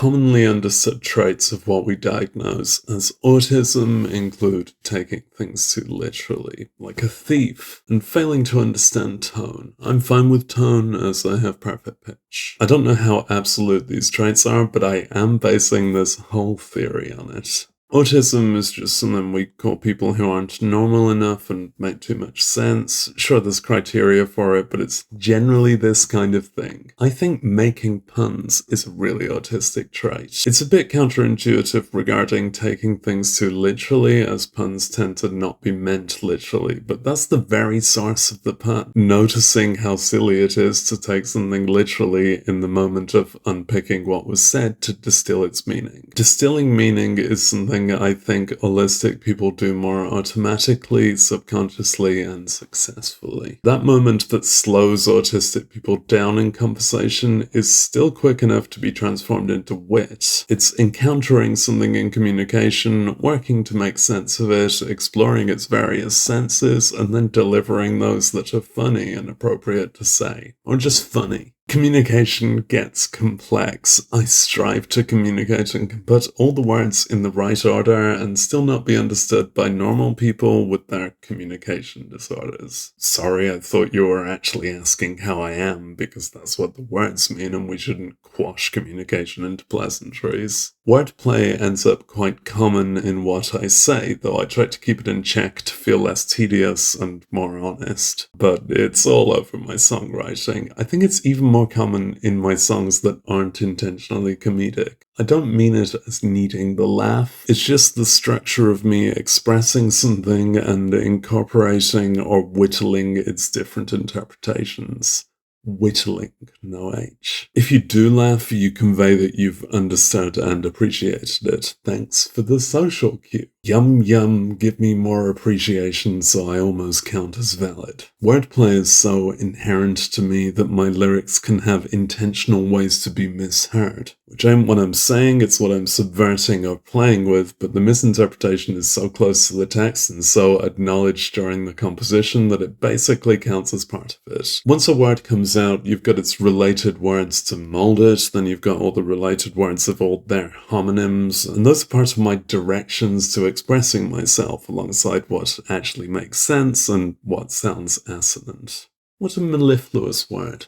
commonly understood traits of what we diagnose as autism include taking things too literally, like a thief, and failing to understand tone. I'm fine with tone as I have perfect pitch. I don't know how absolute these traits are, but I am basing this whole theory on it. Autism is just something we call people who aren't normal enough and make too much sense. Sure, there's criteria for it, but it's generally this kind of thing. I think making puns is a really autistic trait. It's a bit counterintuitive regarding taking things too literally, as puns tend to not be meant literally, but that's the very source of the pun. Noticing how silly it is to take something literally in the moment of unpicking what was said to distill its meaning. Distilling meaning is something I think holistic people do more automatically, subconsciously, and successfully. That moment that slows autistic people down in conversation is still quick enough to be transformed into wit. It's encountering something in communication, working to make sense of it, exploring its various senses, and then delivering those that are funny and appropriate to say. Or just funny. Communication gets complex. I strive to communicate and can put all the words in the right order and still not be understood by normal people with their communication disorders. Sorry, I thought you were actually asking how I am, because that's what the words mean and we shouldn't quash communication into pleasantries. Wordplay ends up quite common in what I say, though I try to keep it in check to feel less tedious and more honest. But it's all over my songwriting. I think it's even more common in my songs that aren't intentionally comedic. I don't mean it as needing the laugh, it's just the structure of me expressing something and incorporating or whittling its different interpretations. Whittling, no H. If you do laugh, you convey that you've understood and appreciated it. Thanks for the social cue. Yum yum, give me more appreciation so I almost count as valid. Wordplay is so inherent to me that my lyrics can have intentional ways to be misheard. Which ain't what I'm saying, it's what I'm subverting or playing with, but the misinterpretation is so close to the text and so acknowledged during the composition that it basically counts as part of it. Once a word comes out, you've got its related words to mold it, then you've got all the related words of all their homonyms, and those are part of my directions to expressing myself alongside what actually makes sense and what sounds assonant. What a mellifluous word.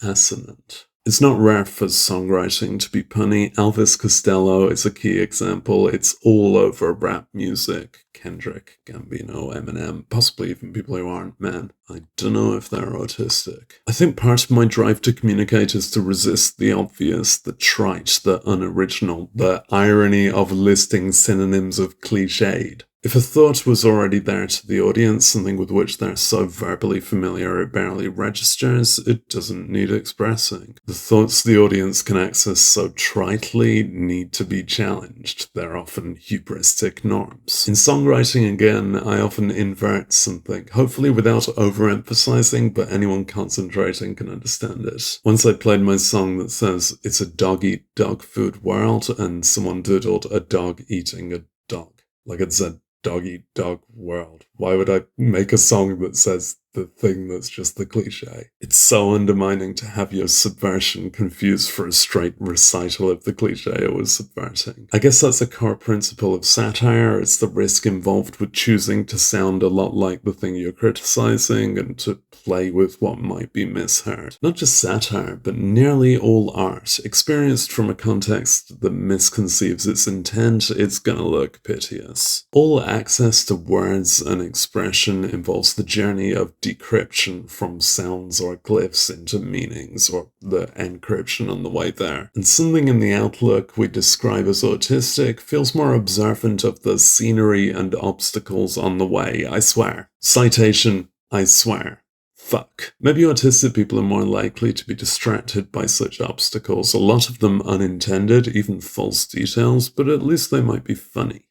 Assonant. It's not rare for songwriting to be punny. Elvis Costello is a key example. It's all over rap music. Kendrick, Gambino, Eminem, possibly even people who aren't men. I don't know if they're autistic. I think part of my drive to communicate is to resist the obvious, the trite, the unoriginal, the irony of listing synonyms of cliched. If a thought was already there to the audience, something with which they're so verbally familiar it barely registers, it doesn't need expressing. The thoughts the audience can access so tritely need to be challenged. They're often hubristic norms. In songwriting, again, I often invert something, hopefully without overemphasizing, but anyone concentrating can understand it. Once I played my song that says, "It's a dog-eat-dog food world," and someone doodled a dog eating a dog. Like it said, dog-eat-dog world. Why would I make a song that says the thing that's just the cliche? It's so undermining to have your subversion confused for a straight recital of the cliche it was subverting. I guess that's a core principle of satire. It's the risk involved with choosing to sound a lot like the thing you're criticizing and to play with what might be misheard. Not just satire, but nearly all art. Experienced from a context that misconceives its intent, it's gonna look piteous. All access to words and expression involves the journey of decryption from sounds or glyphs into meanings, or the encryption on the way there. And something in the outlook we describe as autistic feels more observant of the scenery and obstacles on the way, I swear. Citation, I swear. Fuck. Maybe autistic people are more likely to be distracted by such obstacles, a lot of them unintended, even false details, but at least they might be funny.